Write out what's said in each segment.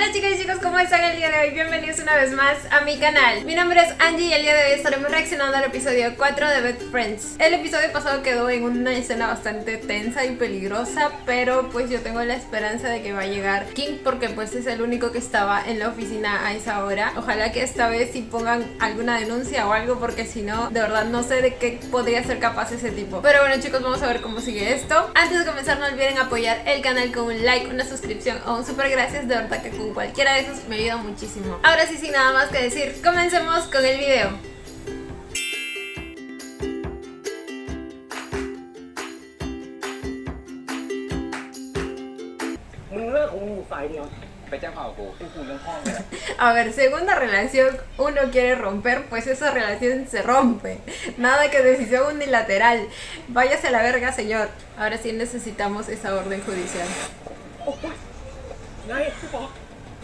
Hola chicas y chicos, ¿cómo están el día de hoy? Bienvenidos una vez más a mi canal. Mi nombre es Angie y el día de hoy estaremos reaccionando al episodio 4 de Best Friends. El episodio pasado quedó en una escena bastante tensa y peligrosa, pero pues yo tengo la esperanza de que va a llegar King porque pues es el único que estaba en la oficina a esa hora. Ojalá que esta vez sí pongan alguna denuncia o algo, porque si no, de verdad no sé de qué podría ser capaz ese tipo. Pero bueno chicos, vamos a ver cómo sigue esto. Antes de comenzar, no olviden apoyar el canal con un like, una suscripción o un super gracias. De verdad que con cualquiera de esos me ayuda muchísimo. Ahora sí, sin nada más que decir, comencemos con el video. มึงเลิกของมึงไฟเดียวไปแจ้งความกับกูที่กูเรื่องห้องเนี่ย A ver, segunda relación uno quiere romper, pues esa relación se rompe. Nada que decisión unilateral. Váyase a la verga, señor. Ahora sí necesitamos esa orden judicial. โอ้ยไหนพี่ป๊อก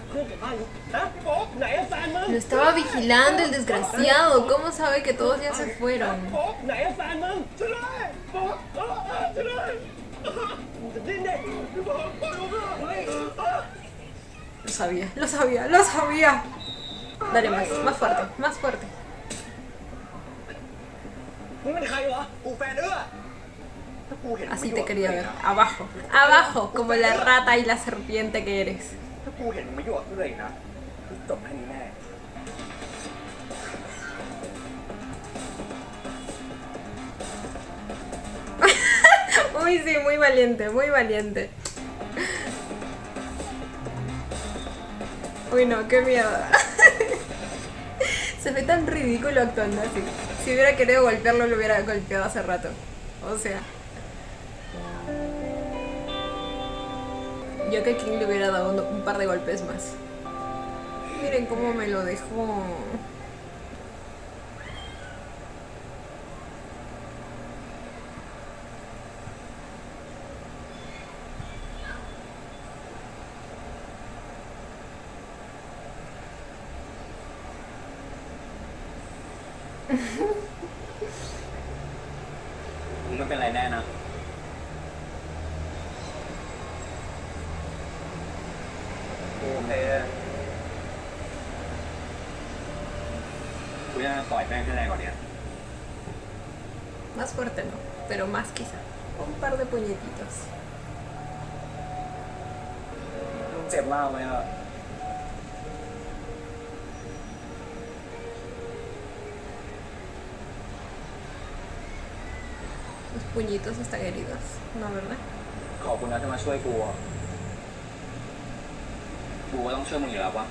เพื่อนกับบ้านกูฮะพี่ป๊อกไหนอะแฟนมึง Lo estaba vigilando el desgraciado. ¿Cómo sabe que todos ya se พี่ fueron? ป๊อกไหนอะแฟนมึงช่วยด้วยป๊อกช่วยด้วยมึงจะดิ้นเด็กพี่ป๊อกปล่อยผมเถอะ Lo sabía, lo sabía, lo sabía. Dale más, más fuerte, más fuerte. มึงเป็นใครวะกูแฟนเอื้อถ้ากูเห็น Así te quería ver. Abajo, abajo, como la rata y la serpiente que eres. ถ้ากูเห็นมึงไม่อยู่กับเอื้ออีกนะกูจบแค่นี้แน่ Uy, sí, muy valiente, muy valiente. Uy, no, qué miedo. Se ve tan ridículo actuando así. Si hubiera querido golpearlo, lo hubiera golpeado hace rato. O sea, yo que King le hubiera dado un par de golpes más. Miren cómo me lo dejó.มึงไม่เป็นไรแน่นะกูโอเคกูจะต่อยแม่งให้แรงกว่านี้ Más fuerte no, pero más quizá. Un par de puñetitos. มึงเจ็บมากไหมอ่ะ Los puñitos están heridos, ¿no, verdad? ขอบคุณนะที่มาช่วยกูอ่ะกูก็ต้องช่วยมึงอยู่แล้ววะ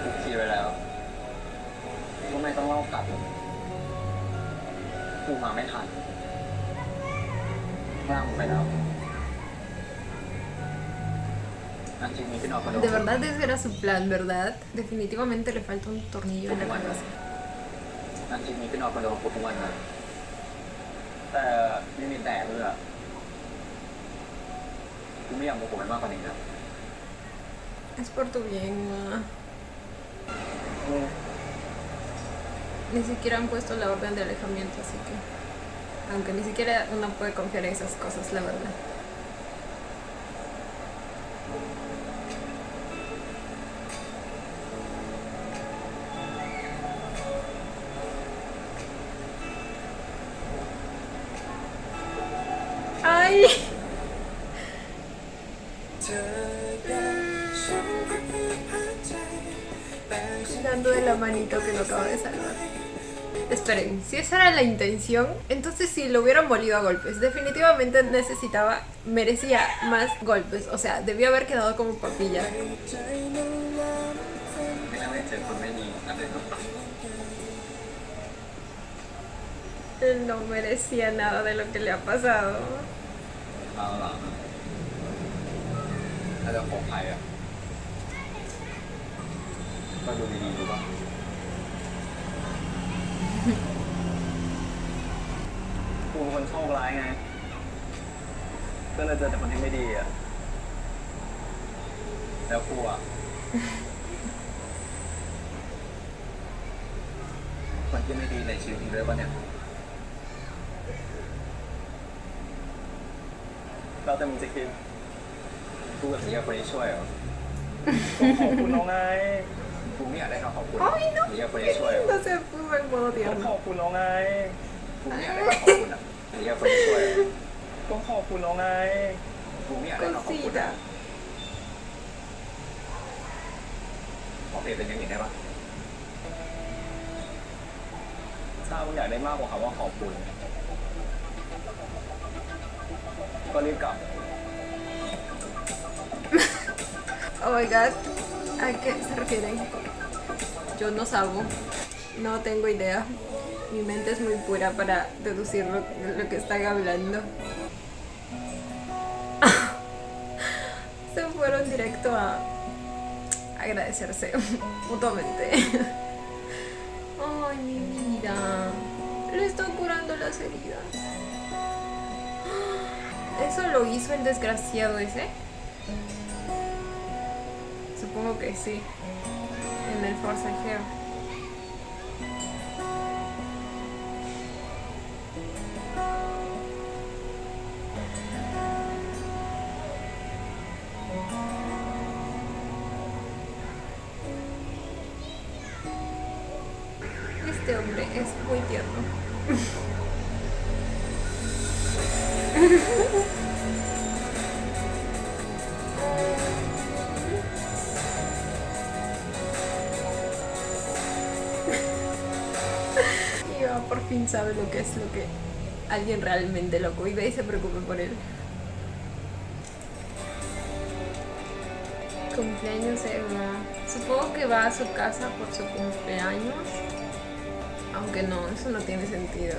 กูคิดไว้แล้วว่าไม่ต้องเล่ากลับกูมาไม่ทันล่างมึงไปแล้วอันจริงมีพี่น้องคนเดียว De verdad ese era su plan, ¿verdad? Definitivamente le falta un tornillo en la cabeza. อันจริงมีพี่น้องคนเดียวกับกูทุกวันนะแต่ไม่มีแต่เลยอ่ะกูไม่อยากโมโหมันมากกว่านี้นะ Es por tu bien, ma. Ni siquiera han puesto la orden de alejamiento, así que... Aunque ni siquiera uno puede confiar en esas cosas, la verdad. ¡Ay! Dando de la manito que lo acaba de salvar. Esperen, si esa era la intención, entonces sí lo hubieran molido a golpes. Definitivamente merecía más golpes. O sea, debió haber quedado como papilla. ไม่น่าได้เจอคนไม่ดีอะไรเนาะ Él no merecía nada de lo que le ha pasado. เอาหรอถ้าจะขอใครอ่ะก็ดูดีๆดูป่ะกูเป็นคนโชคร้ายไงก็เลยเจอแต่คนที่ไม่ดีอ่ะแล้วกูอ่ะ คนที่ไม่ดีในชีวิตนี้ด้วยป่ะเนี่ย เราแต่มึงจะคิด กูกับเฮียคนนี้ช่วยเหรอ ก็ขอบคุณเราไง กูไม่อยากได้คำขอบคุณ Ay, no. เฮียคนนี้ช่วยเหรอ No se puso en modo ก็ tierno. ขอบคุณเราไง กูไม่อยากได้คำขอบคุณอ่ะเฮียคนนี้ช่วยเหรอ ก็ขอบคุณเราไง กูไม่อยากได้คำขอบคุณ Cosita. ขอเปลี่ยนเป็นอย่างอื่นได้ปะ ถ้ามึงอยากได้มากกว่าคำว่าขอบคุณ ก็รีบกลับ Oh my god. ¿A qué se refieren? Yo no sabo. No tengo idea. Mi mente es muy pura para deducir lo que están hablando. Se fueron directo a agradecerse mutuamente. Ay, mi vida. Le están curando las heridas. ¿Eso lo hizo el desgraciado ese? Supongo que sí. En el forcejeo. Este hombre es muy tierno. Y Eva por fin sabe lo que es lo que alguien realmente lo cuida y se preocupe por él. Cumpleaños de Eva. Supongo que va a su casa por su cumpleaños. Aunque no, eso no tiene sentido.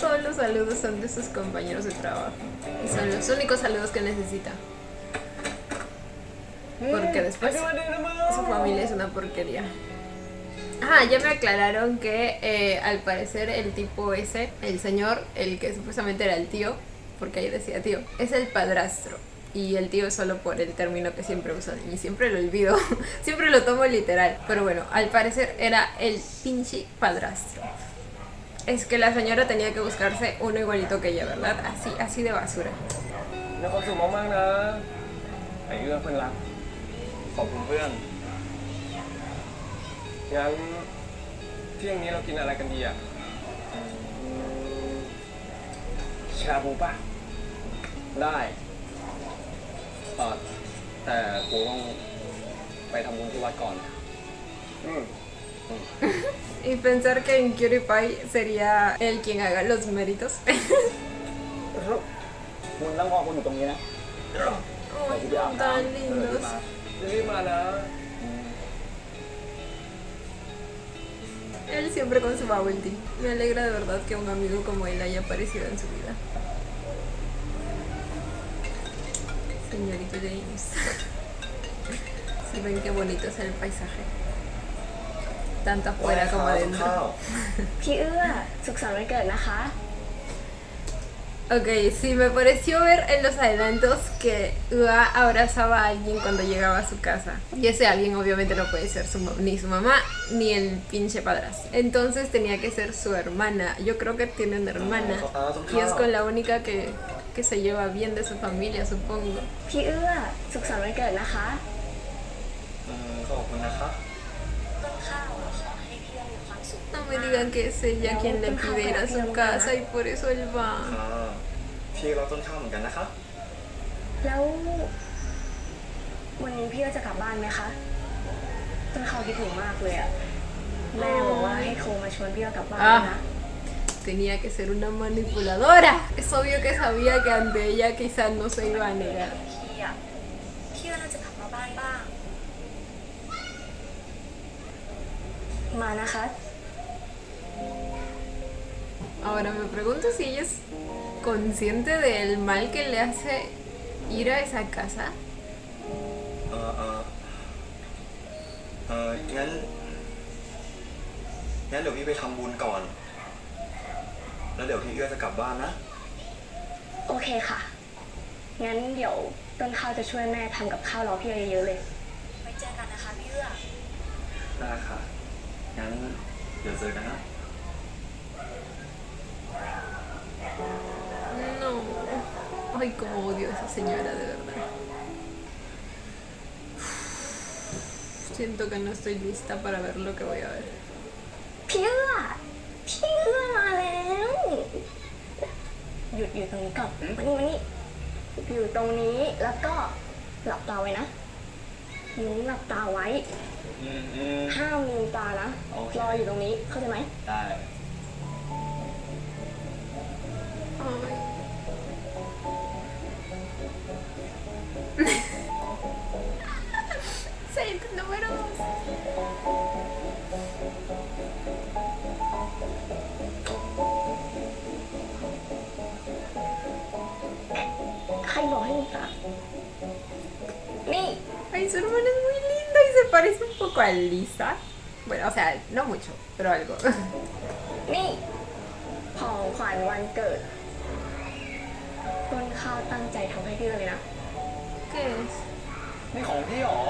Todos los saludos son de sus compañeros de trabajo. Y son los únicos saludos que necesita. Porque después su familia es una porquería. Ah, ya me aclararon que al parecer el tipo ese, el señor, el que supuestamente era el tío, porque ahí decía tío, es el padrastro. Y el tío es solo por el término que siempre usan. Y siempre lo olvido. Siempre lo tomo literal. Pero bueno, al parecer era el pinche padrastro. Es que la señora tenía que buscarse uno igualito que ella, ¿verdad? Así de basura. มีความสุขมากๆนะไอ้เรื่องเพื่อนรัก ขอบคุณเพื่อนงั้นเที่ยงนี้เรากินอะไรกันดีอ่ะชาบูป่ะ ได้แต่กูต้องไปทำบุญที่วัดก่อน Y pensar que en Cutie Pie sería él quien haga los méritos. มึงต้องรอกูอยู่ตรงนี้นะ Ay, son tan lindos. รีบมานะ Él siempre con su bubble tea. Me alegra de verdad que un amigo como él haya aparecido en su vida. Señorito James. Si ven qué bonito es el paisaje. Tanto afuera como adentro. พี่เอื้อสุขสันต์วันเกิดนะคะ Ok, sí, me pareció ver en los adelantos que Ua abrazaba a alguien cuando llegaba a su casa. Y ese alguien obviamente no puede ser ni su mamá ni el pinche padrastro. Entonces tenía que ser su hermana. Yo creo que tiene una hermana. Y es con la única que se lleva bien de su familia, supongo. พี่เอื้อสุขสันต์วันเกิดนะคะ ขอบคุณนะครับ ต้นข้าวอ่ะขอให้พี่เอื้อมีความสุข No me digan que es ella quien le pide ir a su casa y por eso él va. พี่เราต้นข้าวเหมือนกันนะครับ แล้ววันนี้พี่เอื้อจะกลับบ้านไหมคะต้นข้าวคิดถึงมากเลยอ่ะแม่บอกว่าให้โทรมาชวนพี่เอื้อกลับบ้านนะ Tenía que ser una manipuladora. Es obvio que sabía que ante ella quizás no se iba a negar. พี่อ่ะพี่เอื้อน่าจะกลับมาบ้านบ้างมานะคะ Ahora me pregunto si ella es consciente del mal que le hace ir a esa casa. งั้นเดี๋ยวพี่ไปทำบุญก่อน แล้วเดี๋ยวพี่เอื้อจะกลับบ้านนะ โอเคค่ะงั้นเดี๋ยวต้นข้าวจะช่วยแม่ทำกับข้าวรอพี่เอื้อเยอะๆเลยไว้เจอกันนะคะพี่เอื้อ ได้ค่ะ งั้นเดี๋ยวเจอกันนะ Ay, cómo odio a esa señora, de verdad. Siento que no estoy lista para ver lo que voy a ver. พี่เอื้อมาแล้วหยุดอยู่ตรงนี้ก่อนมานี่อยู่ตรงนี้แล้วก็หลับตาไว้นะนิ้วหลับตาไว้ ห้ามลืมตานะ โอเค รออยู่ตรงนี้เข้าใจไหม ได้ Saint número 2. ใครบอกให้ลืมตา นี่ Ay, su hermana es muy linda y se parece un poco a Lisa. Bueno, o sea, no mucho, pero algo. นี่ของขวัญวันเกิด ต้นข้าวตั้งใจทำให้พี่เลยนะ ¿Qué es? นี่ของพี่หรอ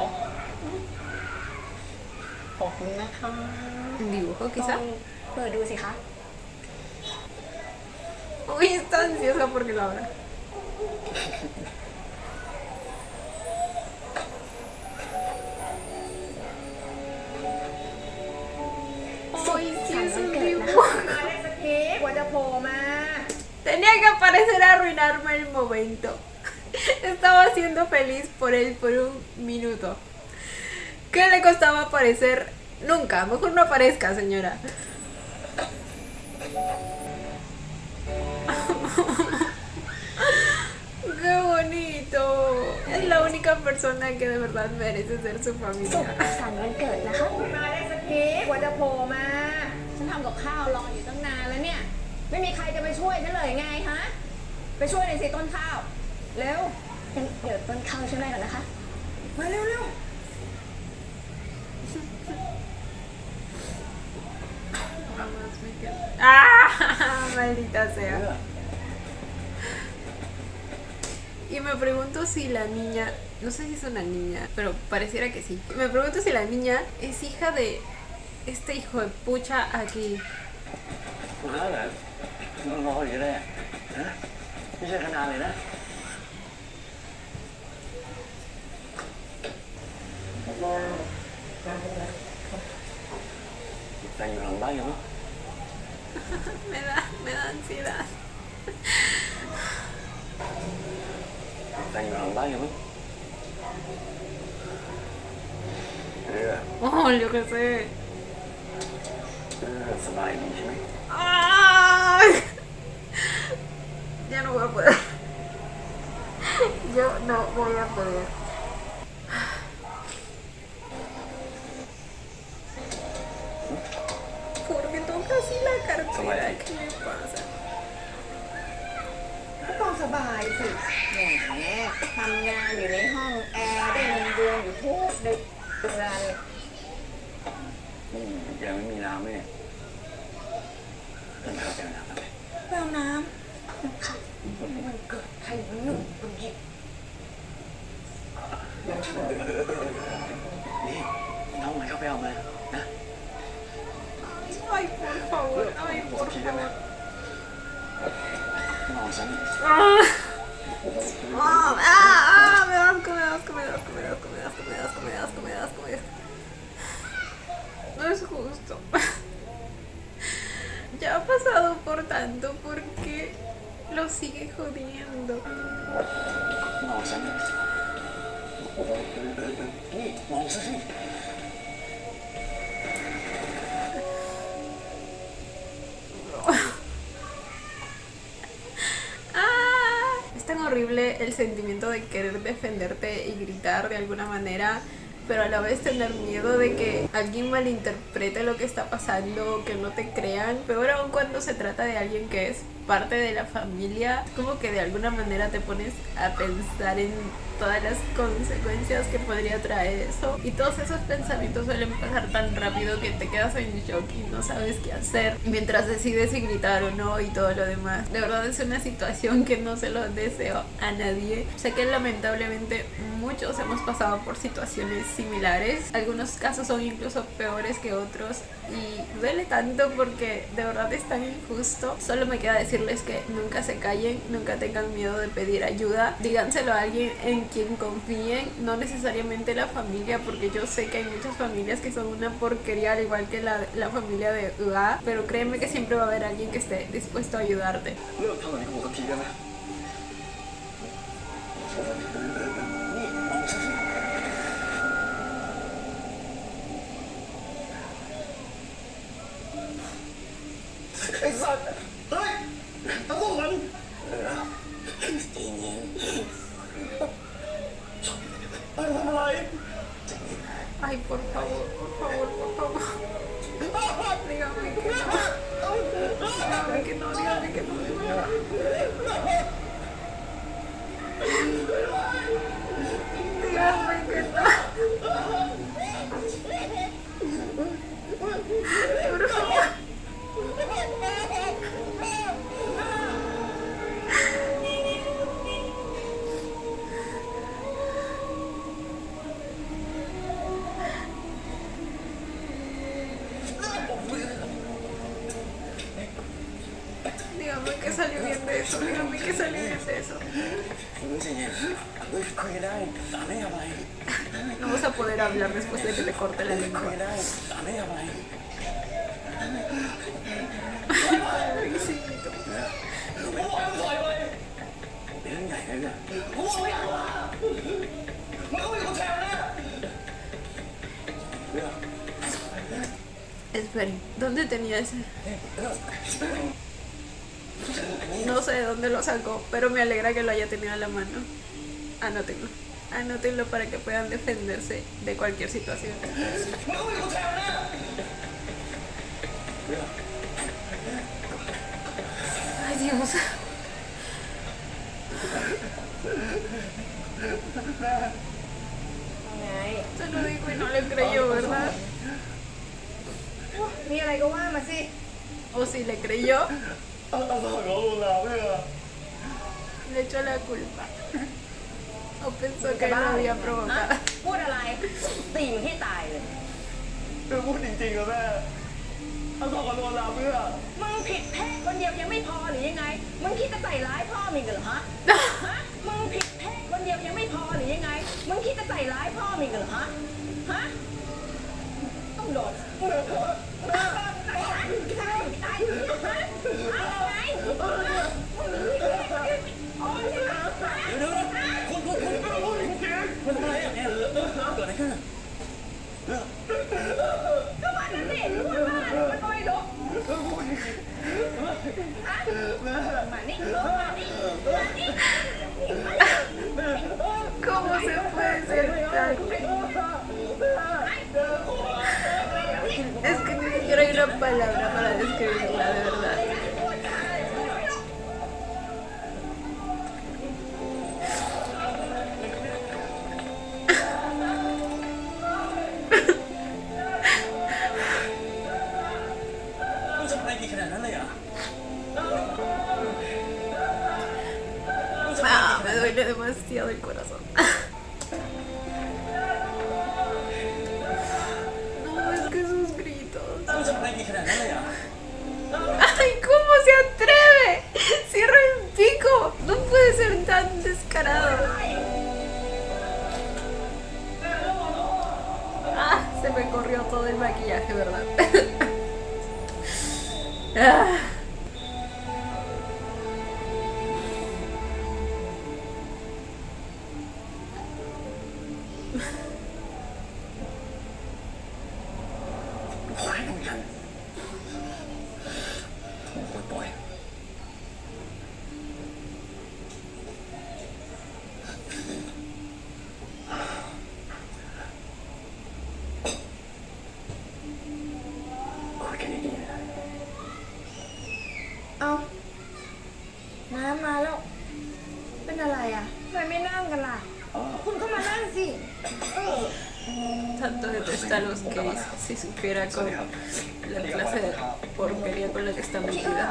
ขอบคุณนะคะ ¿Un dibujo ลอ quizá? งเปิดดูสิคะ Uy, está ansiosa porque lo abra. Ay, sí, es un dibujo. มาได้สักทีกว่าจะโผล่มา Tenía que aparecer a arruinarme el momento. Estaba siendo feliz por él por un minuto. ¿Qué le costaba aparecer? Nunca, mejor no aparezca, señora. ¡Qué bonito! Es la única persona que de verdad merece ser su สุข familia. สันต์วันเกิดนะคะ มาได้สักทีกว่าจะโผล่มา ฉันทำกับข้าวรออยู่ตั้งนานแล้วเนี่ย ไม่มีใครจะไปช่วยฉันเลยไงฮะ ไปช่วยในอยสิต้นข้าว เร็ว งั้นเดี๋ยวต้นข้าวช่วยแม่ก่อนนะคะ มาเร็วเร็ว ¡Ah! Maldita sea. Y me pregunto si la niña, no sé si es una niña, pero pareciera que sí. Me pregunto si la niña es hija de este hijo de pucha aquí. คุณแล้วเหรอน้องรออยู่ได้ฮะไม่ใช่ขนาดเลยนะ แต่อยู่หลังบ้านยังมั้ง Me da ansiedad. แต่อยู่หลังบ้านยังมั้ง Oh, yo qué sé. สบายดีใช่ไหม ¡Ay! Ya no voy a poder. Yo no voy a poder. ¿Por qué toca así la cartera? ¿Qué le pasa? ก็ต้องสบายสิแหมทำงานอยู่ในห้องแอร์ได้เงินเดือนอยู่ทุกเดือน ยังไม่มีน้ำไหมเนี่ยนั่นพาไปเอาน้ำไป ไปเอาน้ำค่ะมันเกิดใครมันหนึ่งคนหยิบ นี่น้องมันเข้าไปเอามานะ Ay, por favor. Ay, por favor. น้องฉัน Me da asco, me da asco, me da asco, me da asco, me da asco, me da asco, me da asco, me da asco, me da asco. No es justo. Ya ha pasado por tanto, ¿por qué lo sigue jodiendo? น้องฉันนี่มองซะสิ Es tan horrible el sentimiento de querer defenderte y gritar de alguna manera, pero a la vez tener miedo de que alguien malinterprete lo que está pasando, que no te crean. Peor aún cuando se trata de alguien que es parte de la familia, como que de alguna manera te pones a pensar en todas las consecuencias que podría traer eso, y todos esos pensamientos suelen pasar tan rápido que te quedas en shock y no sabes qué hacer mientras decides si gritar o no y todo lo demás. De verdad es una situación que no se lo deseo a nadie. Sé que lamentablemente muchos hemos pasado por situaciones similares, algunos casos son incluso peores que otros, y duele tanto porque de verdad es tan injusto. Solo me queda decirles que nunca se callen, nunca tengan miedo de pedir ayuda, díganselo a alguien en quien confíen, no necesariamente la familia, porque yo sé que hay muchas familias que son una porquería al igual que la familia de Ua, pero créeme que siempre va a haber alguien que esté dispuesto a ayudarte. เลิกทำอะไรกับผมสักทีได้ไหมนี่มองฉันสิ ไอ้สัตว์เฮ้ยตะโกนมัน ใจเย็น เฮ้ยทำอะไร Ay, por favor, por favor, por favor. Dígame que no. Dígame que no, dígame que no. Dígame que no. Por favor. Dígame que salió bien de eso, dígame que salió bien de eso. ใจเย็นคุยกันได้ตาไม่ทำอะไร No vas a poder hablar después de que te corte la คุ lengua. ยกันได้ตาไม่ทำอะไร Pobrecito. เป็นเรื่องใหญ่เลยเนี่ย กูบอกไม่เอาละมึงก็มีคนแชร์นะ เรื่อง Esperen, ¿dónde tenía ese? No sé de dónde lo sacó, pero me alegra que lo haya tenido a la mano. Anótenlo. Anótenlo para que puedan defenderse de cualquier situación. มึงก็มีคนแชร์นะ Ay, Dios. Se lo dijo y no le creyó, ¿verdad? มีอะไรก็ว่ามาสิ O si le creyó, เอาสอนเขาลงน้ำเพื่อ le echó la culpa. O pensó que lo había provocado. พูดอะไร ตีมึงให้ตายเลย เพื่อพูดจริงๆนะแม่เอาสอนเขาลงน้ำเพื่อ มึงผิดแค่คนเดียวยังไม่พอหรือยังไง มึงคิดจะใส่ร้ายพ่อมึงกันเหรอฮะ ฮะ มึงผิดแค่คนเดียวยังไม่พอหรือยังไง มึงคิดจะใส่ร้ายพ่อมึงกันเหรอฮะ ฮะ ต้องโดนตายตายตายฮะอะไรโอ้ย เดี๋ยวคุณมันอะไรอ่ะเนี่ยเกิดอะไรขึ้นอ่ะ ก็มันนั่นสิพูดว่ามันไม่รู้มานี่มานี่มานี่ ¿Cómo se puede ser tan? Es que ni siquiera hay una palabra para describirla, de verdad. Ah, me duele demasiado el corazón. No, es que sus gritos. ¡Ay, cómo se atreve! ¡Cierra el pico! No puede ser tan descarado. Ah, se me corrió todo el maquillaje, ¿verdad? Ah.เอาน้ำมาแล้ว เป็นอะไรอ่ะทำไมไม่นั่งกันล่ะ คุณก็มานั่งสิ Tanto detesta a los gays si supiera con la clase de porquería con la que está metida.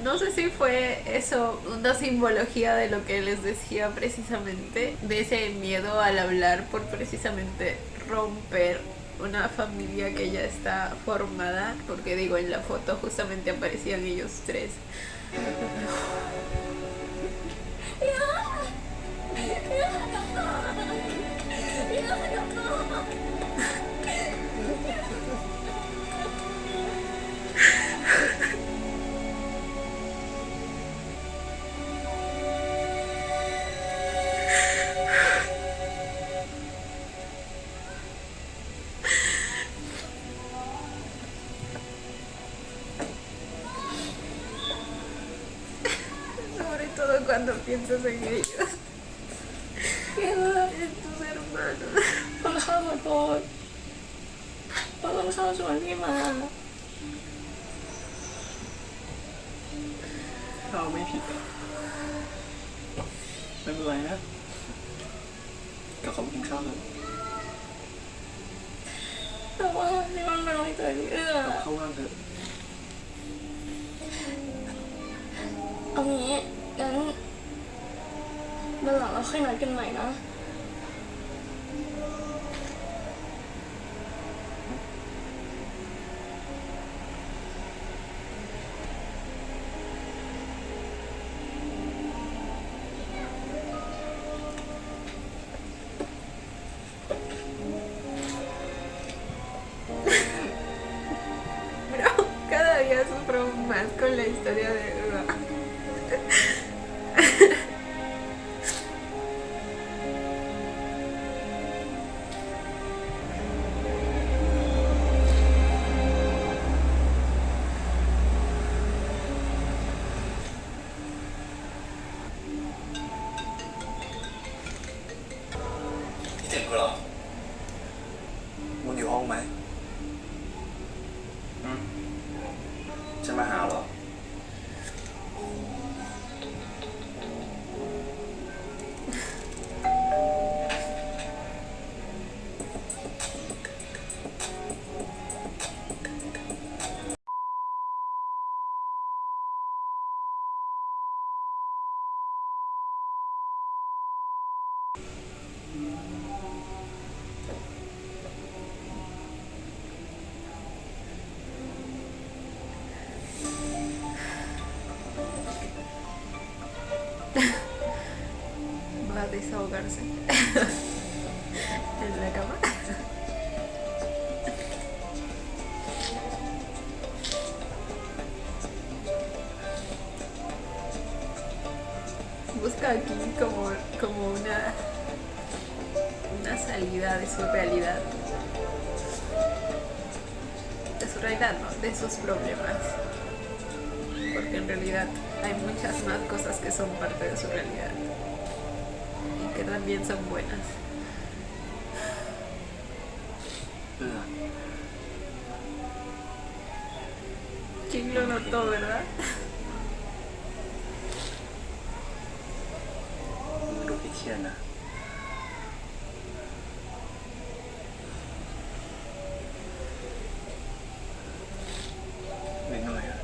No sé si fue eso una simbología de lo que les decía precisamente, de ese miedo al hablar por precisamente romper una familia que ya está formada, porque digo, en la foto justamente aparecían ellos tres. Sobre todo cuando piensas en ellos, en tus hermanos. ต้นข้าวขอโทษเพราะต้นข้าวชวนพี่มา เราไม่ผิดอะไม่เป็นไรนะกลับเข้ามากินข้าวเลย แต่ว่านี่มันเป็นวันเกิดพี่เอื้อก ลับเข้าว่างเถอะ เอางี้งั้นวันหลังเราค่อยนัดกันใหม่นะ Pero cada día sufro más con la historia de Eva. Thì thiệt rồi. Muốnอยู่ห้องไหมฉันมาหาเหรอ Va a desahogarse en la cama. Busca aquí como una salida de su realidad. De su realidad, no, de sus problemas. Porque en realidad hay muchas más cosas que son parte de su realidad y que también son buenas. เออ ¿Quién lo notó, verdad? ดูพี่เทียนนะไม่เหนื่อยอะ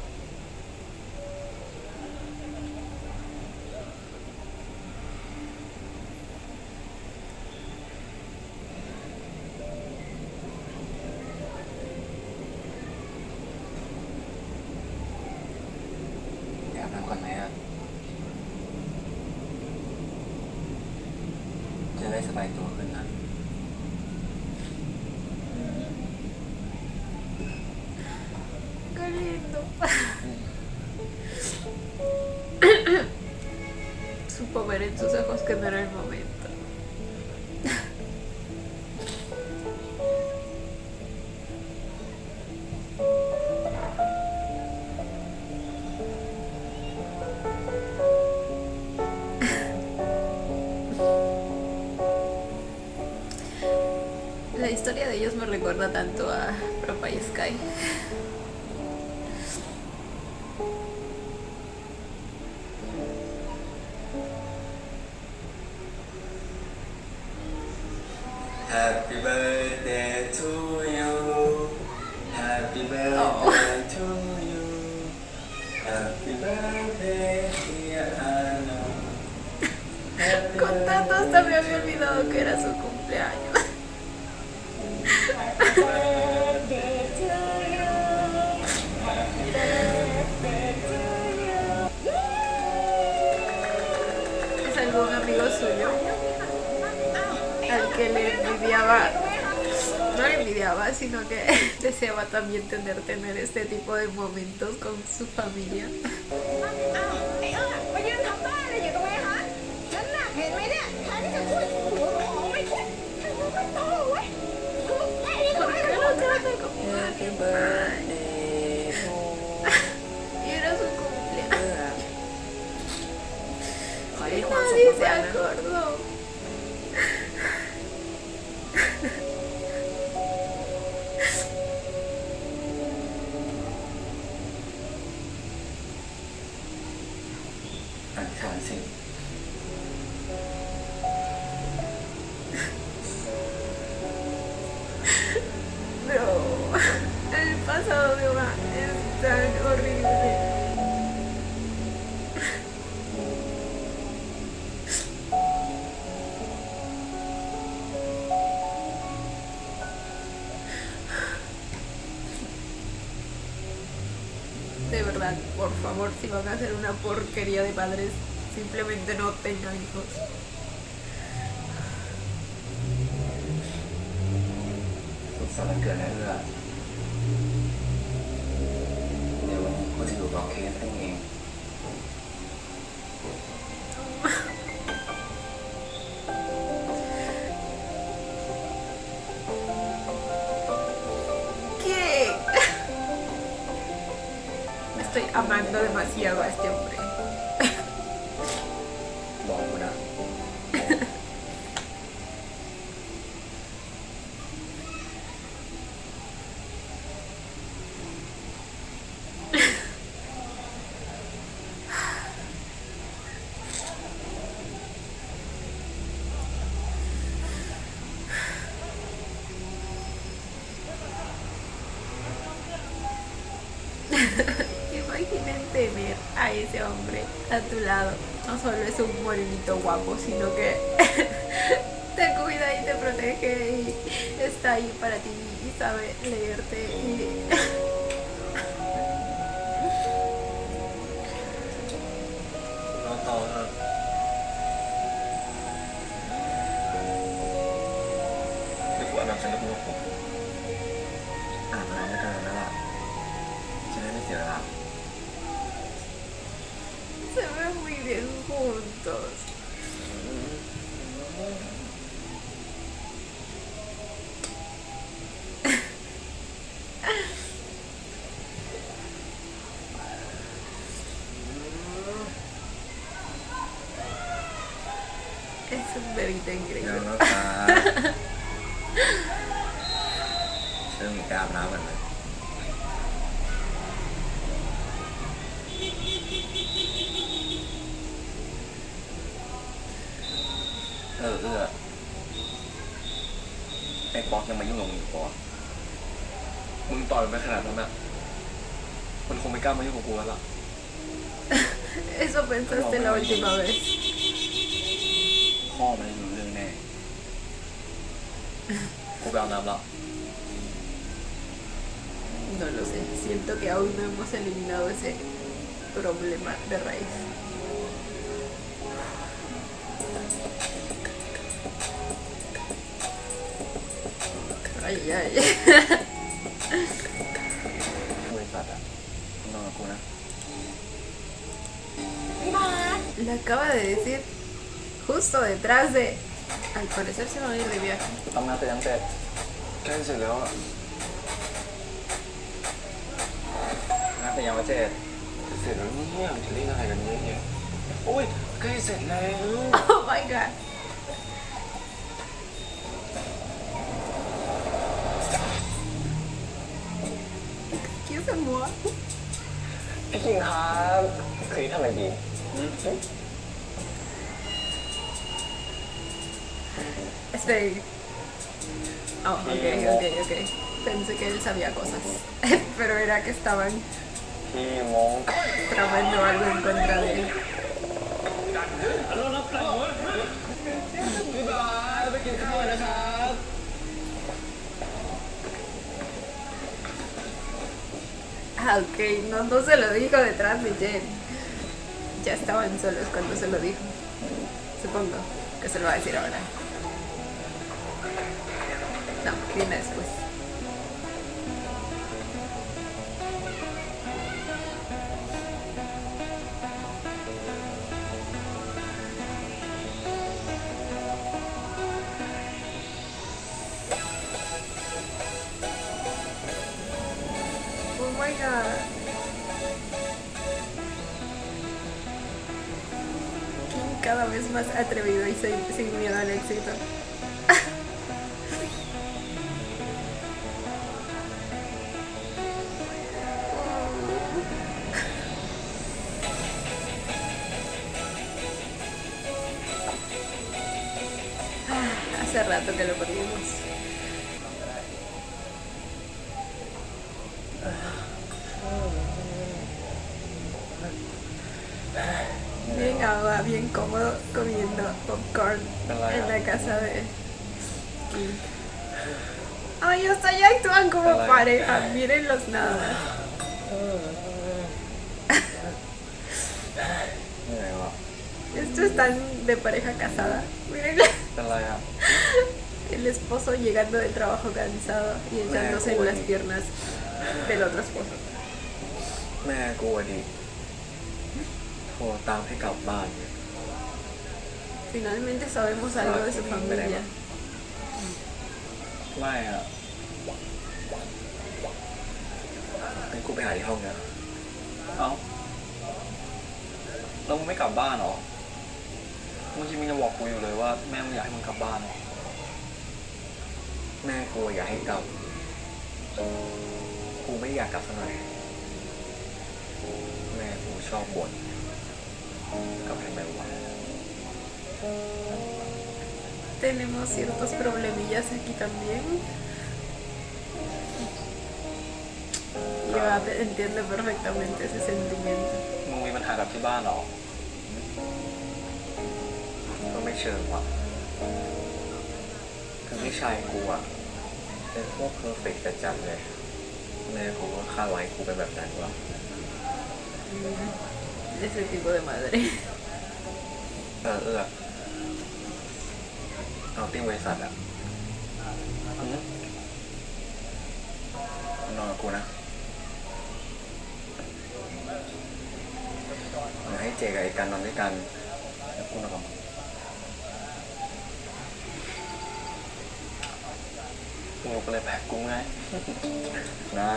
อยากนั่งก่อนไหมอ่ะ จะได้สบายตัวขึ้นนะ Qué lindo. Supo ver en sus ojos que no era el momento. La historia de ellos me recuerda tanto a Propay Sky. Happy birthday to you Happy birthday to you Happy birthday Hasta me había olvidado que era su cumpleaños. Birthday to you. Birthday to you. Es algún amigo suyo al que le envidiaba. No le envidiaba, sino que deseaba también tener este tipo de momentos con su familia. อ้าวไอ้มายืนทำบ้าอะไรอยู่ตรงนี้ฮะฉันน่ะเห็นไหมเนี่ยแทนที่จะช่วยหัวของไม่ช่วยฉันไม่โตเว้ยไอ้นี่ก็ ¿Por ไม่ qué รู้ no trata como Happy birthday to y era su cumpleaños? ขอให้ความสุข Nadie se มากๆนะ acordó. Sí. No, el pasado de Oma es tan horrible. De verdad, por favor, si van a hacer una porquería de padres, simplemente no tengan hijos. Sao lại cười lại rồi? Nếu có gì bảo khi anh em ¿Qué? Estoy amando demasiado a este hombre. bỏ của nó. Imaginen tener a ese hombre a tu lado. No solo es un morenito guapo, sino que te cuida y te protege y está ahí para ti y sabe leerte y... No to hơn. Cái vụ làm cho nó buồn. Nói với tôi là cho nên kiểu là Se ven muy bien juntos. Es un bebito increíble. nó ta sướng người ta nói mình rồi. Cái bótยังมายุ่งกับมึงก่อน มึงต่อยมันไปขนาดนั้นอะมันคงไม่กล้ามายุ่งกับกูแล้วล่ะ Eso pensaste la última vez. พ่อมันรู้เรื่องแน่ กูไปเอาน้ำแล้ว No lo sé. Siento que aún no hemos eliminado ese problema de raíz. Ay, ay. บริษัทอะนอนกับกูนะ Le acaba de decir justo detrás de... Al parecer se va a ir de viaje. ทำงานเสร็จยังเสร็จ ใกล้เสร็จแล้วอะ งานเสร็จยังไม่เสร็จ เสร็จแล้วเนี่ยจะเล่นอะไรกันเนี่ยโอ้ยใกล้เสร็จแล้ว Oh my god. Excuse-moi. พี่คิงครับคืนทำอะไรดี Espera. Oh, ok. Pensé que él sabía cosas. Pero era que estaban พี่มง tramando algo en contra de él. กินข้าวนะครับ Ah, ok, no, no se lo dijo detrás de Jen. Ya estaban solos cuando se lo dijo. Supongo que se lo va a decir ahora. No, viene después. Oh my god. Kim cada vez más atrevido y sin miedo al éxito. Hace rato que lo perdimos. Bien agua, bien cómodo comiendo popcorn en la casa de Kim. Ay, hasta ya actúan como pareja, mírenlos nada más. เหนื่อยวะ Estos están de pareja casada. Miren เป็นไรอ่ะ el esposo llegando del trabajo cansado y echándose en las piernas del otro esposo. แม่กูอะดิโทรตามให้กลับบ้าน Finalmente sabemos algo de su familia. ไม่อ่ะเป็นกูไปหาที่ห้องนะเอ้าแล้วมึงไม่กลับบ้านเหรอเมื่อกี้มึงยังบอกกูอยู่เลยว่าแม่มึงอยากให้มึงกลับบ้านเหรอแม่กูอยากให้กลับกูไม่อยากกลับสักหน่อยแม่กูชอบบ่นกลับทำไมวะ Tenemos ciertos problemillas aquí también. Yo entiendo perfectamente ese sentimiento. มึงมีปัญหากับที่บ้านเหรอก็ไม่เชิงว่ะคือพี่ชายกูอ่ะเป็นพวกเพอร์เฟกต์จัดๆเลยแม่กูก็คาดไว้กูเป็นแบบนั้นว่ะ Ese tipo de madre. เอาติ้งบริษัทอ่ะนอนกับกูนะเดี๋ยวให้เจกับไอ้กันนอนด้วยกันแล้วกูนอนกับมึงกูก็เลยแบกกูไงนะ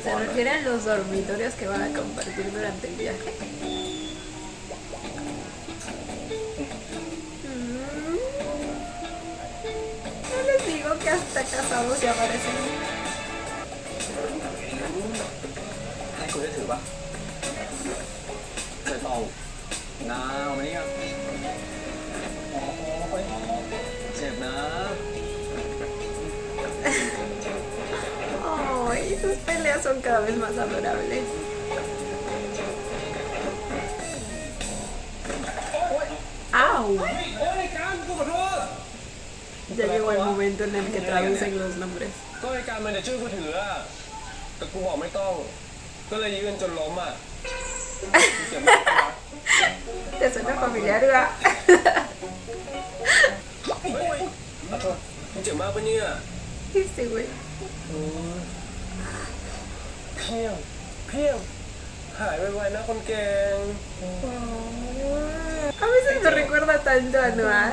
¿Se refiere a los dormitorios que van a compartir durante el viaje? No les digo que hasta casados se aparecen. ให้กูได้ถือปะเคยเป่าน้าเอามานี่อ่ะเจ็บนะ Ay, sus peleas son cada vez más adorables. ¡Au! โอ้ยการกูขอโทษ Ya llegó el momento en el que traducen los nombres. ก็ไอ้การมันจะช่วยกูถืออะแต่กูบอกไม่ต้อง ก็เลยยืนจนล้มอะเจ็บมากนะ Te suena familiar, ¿verdad? เฮ้ยขอโทษมึงเจ็บมากปะเนี่ย Este güey. เพียงหายไวๆนะคนเก่ง A veces me recuerda tanto a Noah.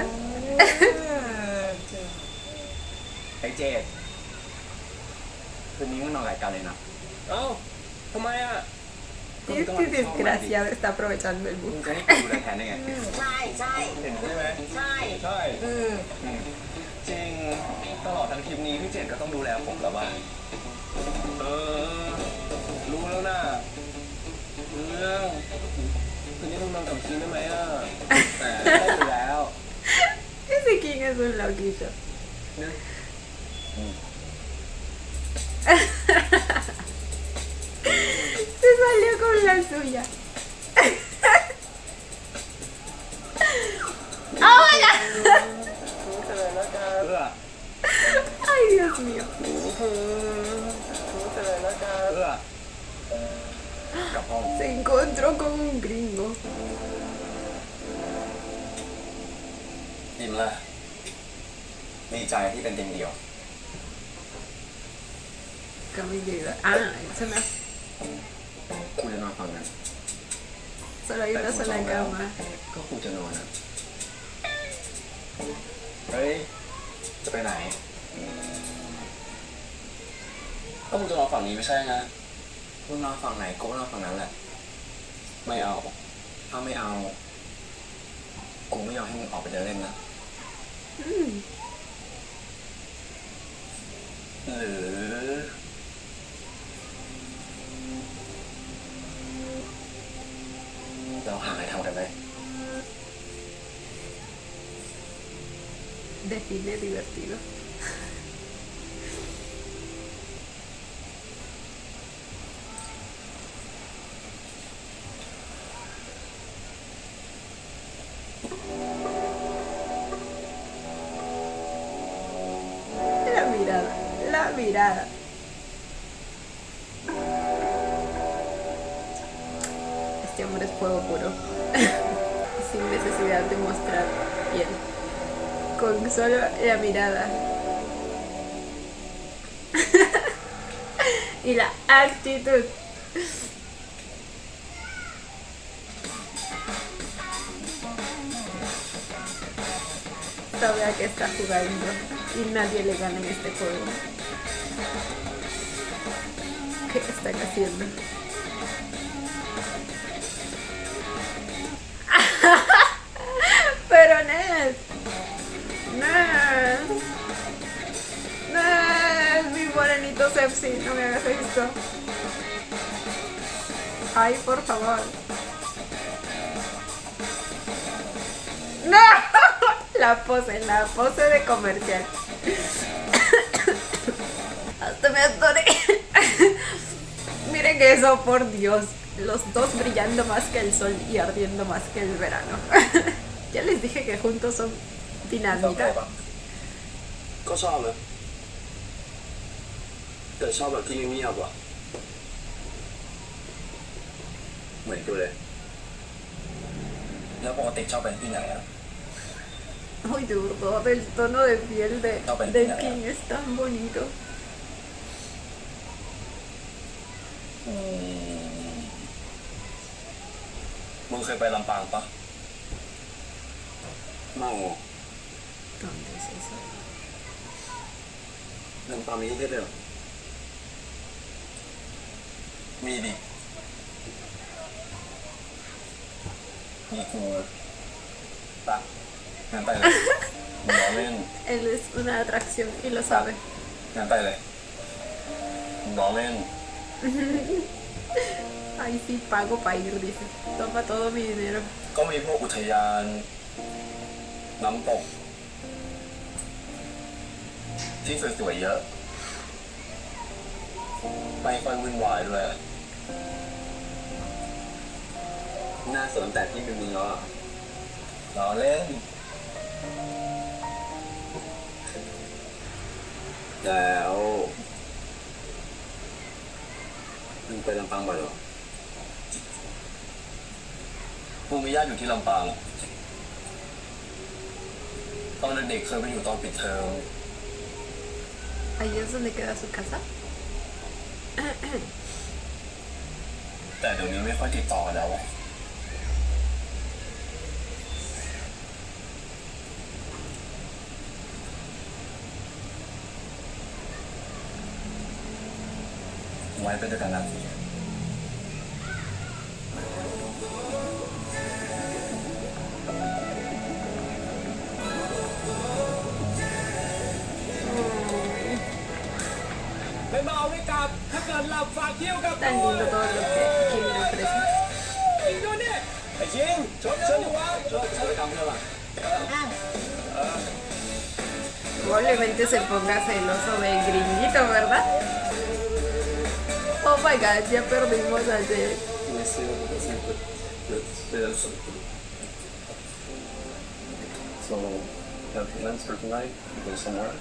ไอ้เจดคืนนี้มึงนอนกับไอ้กันเลยนะ เอ้าทำไมอะ Este desgraciado está aprovechando el มึง bus. จะให้กูดูแลแทนได้ไง ใช่ใช่ เห็นใช่ไหม ใช่ ใช่ จริงตลอดทั้งคลิปนี้พี่เจดก็ต้องดูแลผมแล้วว่า เออรู้แล้วนะเรื่องคืนนี้ต้องนอนกับคิงได้ไหมอะ แต่ได้อยู่แล้ว Ese King es un loquillo. เนี่ย Se salió con la suya. ¡Ahora! เฉลยแล้วกัน Ay, Dios mío. เฉลยแล้วกัน กลับห้อง Se encontró con un gringo. ยิ้มละดีใจที่เป็นเตียงเดียว Camilla. Ah, eso no. กูจะนอนฝั่งนั้น Solo hay una sola cama. ก็กูจะนอนนะเฮ้ย จะไปไหน ก็มึงจะนอนฝั่งนี้ไม่ใช่ไงมึงนอนฝั่งไหนกูก็นอนฝั่งนั้นแหละ ไม่เอา ถ้าไม่เอา กูไม่ยอมให้มึงออกไปเดินเล่นนะ หรือเราหาอะไรทำกันไหม Define divertido. La mirada, la mirada. Este amor es fuego puro. Sin necesidad de mostrar piel. Con solo la mirada. Y la actitud. Sabe a qué está jugando y nadie le gana en este juego. ¿Qué están haciendo? Pero Ned, mi morenito Sepsi, no me hagas esto. Ay, por favor. ¡No! La pose de comercial. Hasta me atoré. Miren eso, por Dios. Los dos brillando más que el sol y ardiendo más que el verano. Ya les dije que juntos son ชอบใคร dinamita. บ้าง ก็ชอบนะแต่ชอบแบบที่เงียบๆอ่ะ เหมือนกูเลย แล้วปกติชอบเป็นที่ไหนอ่ะ Ay, de verdad, el tono de piel No, pero de mira. King es tan bonito. มึงเคยไปลำปางปะ เมา ¿Dónde es eso? ลำปางมีที่เที่ยวด้วยเหรอ มีดิ มีกูปะงั้นไปเลยมึงล้อเล่น Él es una atracción y lo sabe. งั้นไปเลยมึงล้อเล่น Ay, sí, pago para ir, dice. Toma todo mi dinero. ก็มีพวกอุทยาน น้ำตก ที่สวยๆเยอะ ไม่ค่อยวุ่นวายด้วย น่าสนแต่ที่มีมึงแล้วอ่ะ ล้อเล่น แล้วมึงไปลำปางบ่อยเหรอ กูมีญาติอยู่ที่ลำปาง ตอนเด็กๆเคยไปอยู่ตอนปิดเทอม Ahí es donde queda su casa. แต่เดี๋ยวนี้ไม่ค่อยติดต่อแล้วอะไว้ไปด้วยกันนะ ไม่มาเอาไม่กลับ ถ้าเกิดหลับฝากเที่ยวกับ Tan lindo todo lo que Kim le ofrece. จริงด้วยเนี่ยไอ้ชิงชดเชยดิวะชดเชยทำเพื่ออะไร Probablemente se ponga celoso del gringuito, ¿verdad? Oh my god, ya perdimos a Jay. ไม่เชื่อไม่เชื่อโซ have plans for tonight? Go somewhere?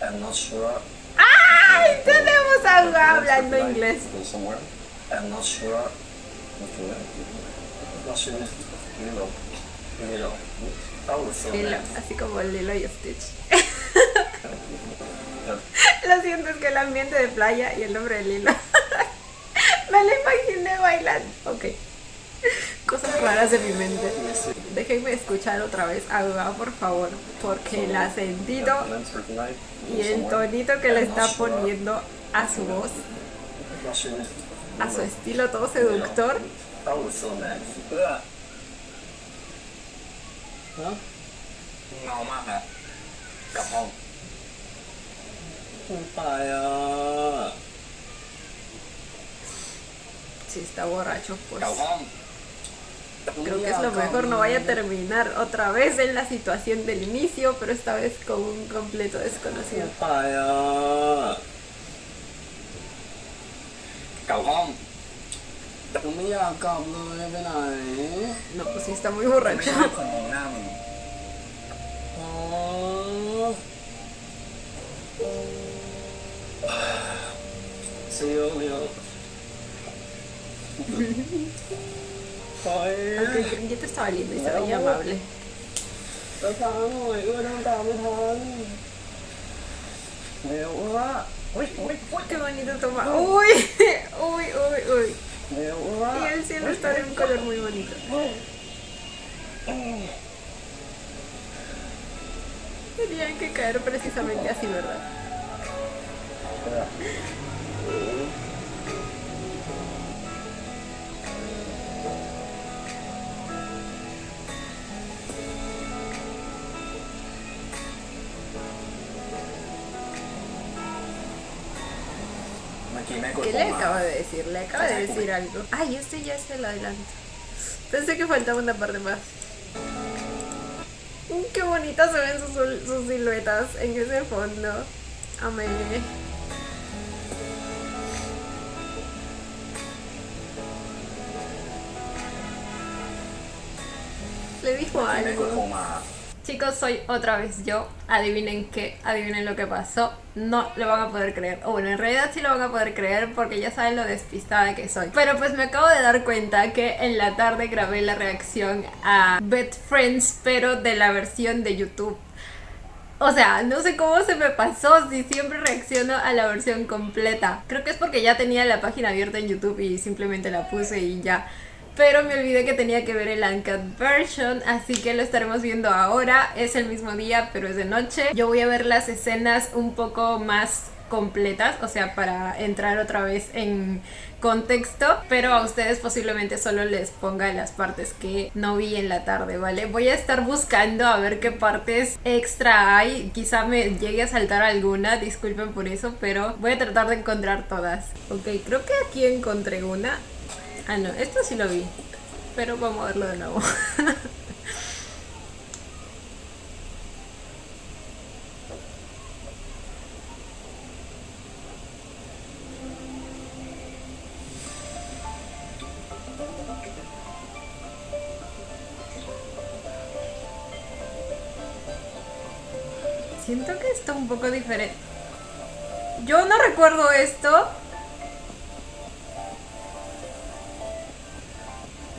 I'm not sure. ¡Ay! Tenemos a Uga hablando inglés. Go somewhere? I'm not sure. Not sure. Lilo. Oh, so Lilo, bad. así como Lilo y Stitch. Lo siento, es que el ambiente de playa y el nombre de Lilo. Me lo imaginé bailando. Ok. Cosas raras de mi mente. Déjenme escuchar otra vez a Uga, por favor, porque el acentito Plans for tonight? y el tonito que le está poniendo a su voz, Not sure. a su estilo todo seductor. Oh, so bad. เมามากอะกลับห้องไปอ่ะ Si está borracho, pues กลับห้อง creo que es lo mejor. No vaya a terminar otra vez en la situación del inicio, pero esta vez con un completo desconocido. ไปอ่ะกลับห้องกูไม่อยากกลับเลยไปไหน No, pues sí está muy ไม่ borracho. ชอบคนมองหน้ามึงอ๋อซีโอเลียวไป Aunque el gringuito estaba lindo y se veía amable. ไปทางหน่อยก็ต้องตามไม่ทันเร็วว่าอุ้ย Qué bonito toma. Uy, uy, uy, uy. เร็วว่า Y el cielo está de un color muy bonito. Tenían que caer precisamente así, ¿verdad? ¿Qué le acaba de decir? Le acaba de decir algo. Ay, este ya es el adelanto. Pensé que faltaba una parte más. Qué bonitas se ven sus siluetas en ese fondo. Amé. Le dijo ไม่กดโทร algo. มา Chicos, soy otra vez yo. Adivinen qué, adivinen lo que pasó. No lo van a poder creer. O bueno, en realidad sí lo van a poder creer porque ya saben lo despistada que soy. Pero pues me acabo de dar cuenta que en la tarde grabé la reacción a Best Friends, pero de la versión de YouTube. O sea, no sé cómo se me pasó si siempre reacciono a la versión completa. Creo que es porque ya tenía la página abierta en YouTube y simplemente la puse y ya. Pero me olvidé que tenía que ver el uncut version, así que lo estaremos viendo ahora. Es el mismo día, pero es de noche. Yo voy a ver las escenas un poco más completas, o sea, para entrar otra vez en contexto, pero a ustedes posiblemente solo les ponga las partes que no vi en la tarde, ¿vale? Voy a estar buscando a ver qué partes extra hay, quizá me llegue a saltar alguna, disculpen por eso, pero voy a tratar de encontrar todas. Ok, creo que aquí encontré una. Ah, no, esto sí lo vi, pero vamos a verlo de nuevo. Siento que está un poco diferente. Yo no recuerdo esto.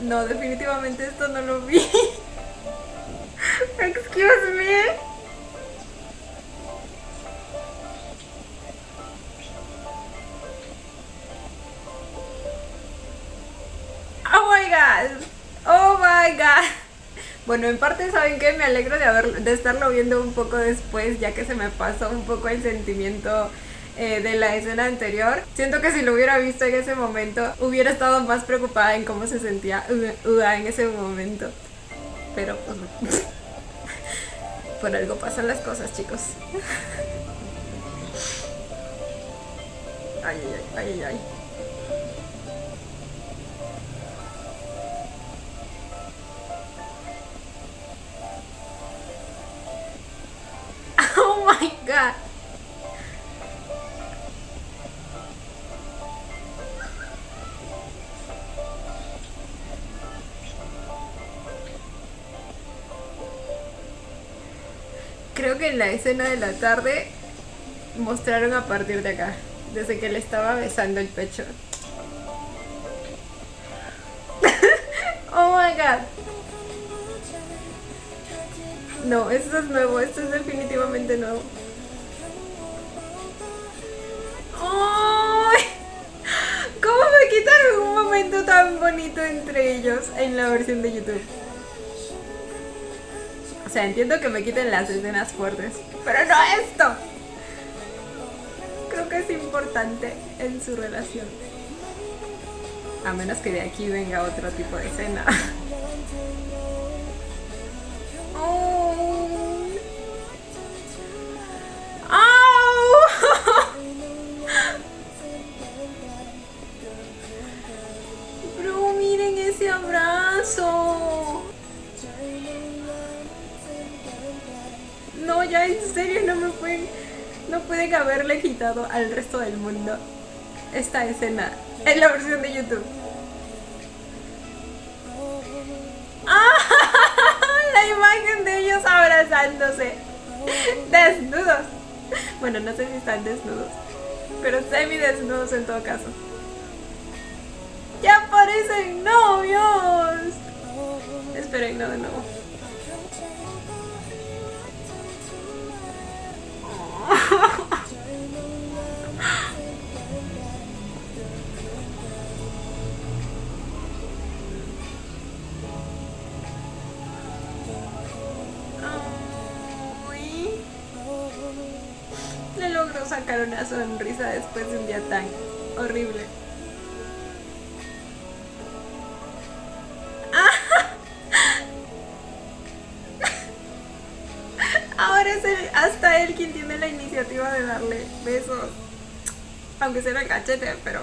No, definitivamente esto no lo vi. Excuse me. Oh my god. Oh my god. Bueno, en parte, ¿saben qué? Me alegro de estarlo viendo un poco después, ya que se me pasó un poco el sentimiento de la escena anterior. Siento que si lo hubiera visto en ese momento, hubiera estado más preocupada en cómo se sentía Uga en ese momento. Pero pues por algo pasan las cosas, chicos. Ay, ay, ay, ay, ay. Oh my god. Creo creo que en la escena de la tarde mostraron a partir de acá, desde que le estaba besando el pecho. Oh my god. No, esto es nuevo, esto es definitivamente nuevo. ¡Ay! ¿Cómo me quitaron un momento tan bonito entre ellos en la versión de YouTube? O sea, entiendo que me quiten las escenas fuertes, pero no esto. Creo que es importante en su relación. A menos que de aquí venga otro tipo de escena. ¡Oh! ¡Au! Bro, miren ese abrazo. No, ya en serio no pueden haberle quitado al resto del mundo esta escena en la versión de YouTube. ¡Ah! La imagen de ellos abrazándose, desnudos. Bueno, no sé si están desnudos, pero semi-desnudos en todo caso. ¡Ya parecen novios! Esperen, no de nuevo. Ay. Le logró sacar una sonrisa después de un día tan horrible. Ahora es hasta él quien tiene la iniciativa de darle besos, aunque sea en el cachete, pero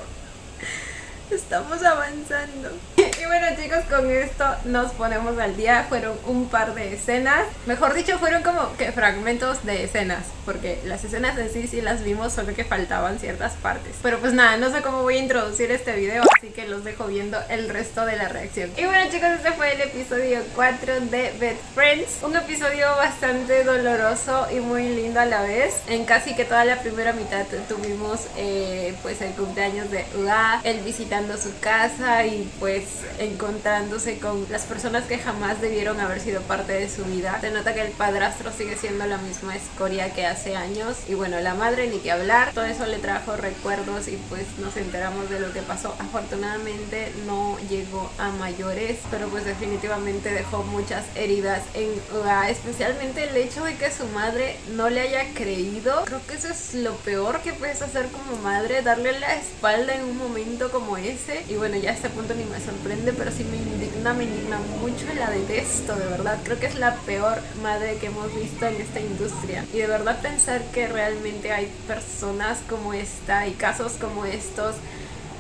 estamos avanzando. Y bueno, chicos, con esto nos ponemos al día. Fueron un par de escenas, mejor dicho, fueron como que fragmentos de escenas, porque las escenas en sí las vimos, solo que faltaban ciertas partes. Pero pues nada, no sé cómo voy a introducir este video, así que los dejo viendo el resto de la reacción. Y bueno, chicos, este fue el episodio 4 de Best Friends. Un episodio bastante doloroso y muy lindo a la vez. En casi que toda la primera mitad tuvimos pues el cumpleaños de Ua, él visitando su casa y pues encontrándose con las personas que jamás debieron haber sido parte de su vida. Se nota que el padrastro sigue siendo la misma escoria que hace años, y bueno, la madre ni que hablar. Todo eso le trajo recuerdos y pues nos enteramos de lo que pasó. Afortunadamente no llegó a mayores, pero pues definitivamente dejó muchas heridas en Ua, especialmente el hecho de que su madre no le haya creído. Creo que eso es lo peor que puedes hacer como madre, darle la espalda en un momento como ese. Y bueno, ya a este punto ni me sorprende, pero sí me indigna mucho y la detesto, de verdad. Creo que es la peor madre que hemos visto en esta industria, y de verdad pensar que realmente hay personas como esta y casos como estos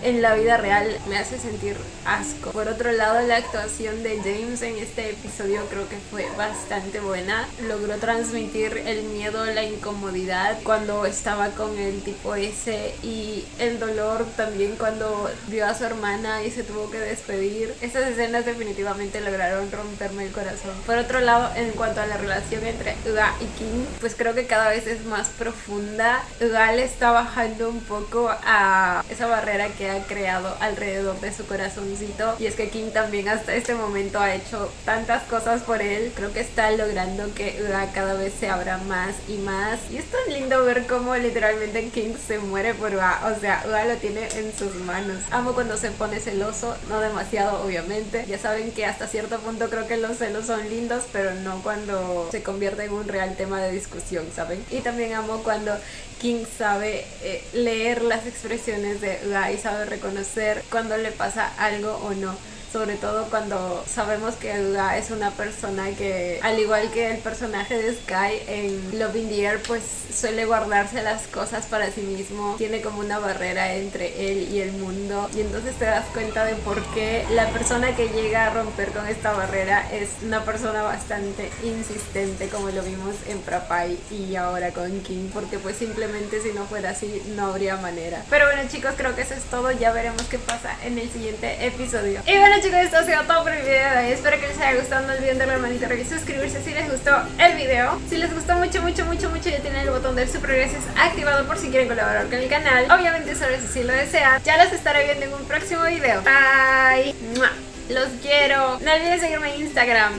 en la vida real me hace sentir asco. Por otro lado, la actuación de James en este episodio creo que fue bastante buena. Logró transmitir el miedo, la incomodidad cuando estaba con el tipo ese, y el dolor también cuando vio a su hermana y se tuvo que despedir. Estas escenas definitivamente lograron romperme el corazón. Por otro lado, en cuanto a la relación entre Ua y King, pues creo que cada vez es más profunda. Ua le está bajando un poco a esa barrera que ha creado alrededor de su corazoncito, y es que King también hasta este momento ha hecho tantas cosas por él. Creo que está logrando que Ua cada vez se abra más y más, y es tan lindo ver cómo literalmente King se muere por Ua. O sea, Ua lo tiene en sus manos. Amo cuando se pone celoso, no demasiado obviamente. Ya saben que hasta cierto punto creo que los celos son lindos, pero no cuando se convierte en un real tema de discusión, ¿saben? Y también amo cuando King sabe leer las expresiones de Ua y sabe reconocer cuando le pasa algo o no. Sobre todo cuando sabemos que Ua es una persona que, al igual que el personaje de Sky en Love in the Air, pues suele guardarse las cosas para sí mismo. Tiene como una barrera entre él y el mundo, y entonces te das cuenta de por qué la persona que llega a romper con esta barrera es una persona bastante insistente, como lo vimos en Prapai y ahora con King, porque pues simplemente si no fuera así no habría manera. Pero bueno, chicos, creo que eso es todo. Ya veremos qué pasa en el siguiente episodio. Y bueno, chicos, esto ha sido todo por el video de hoy. Espero que les haya gustado. No olviden darle la manita arriba y suscribirse si les gustó el video. Si les gustó mucho, ya tienen el botón del super gracias activado por si quieren colaborar con el canal. Obviamente solo si así lo desean. Ya los estaré viendo en un próximo video. Bye. ¡Mua! Los quiero. No olviden seguirme en Instagram.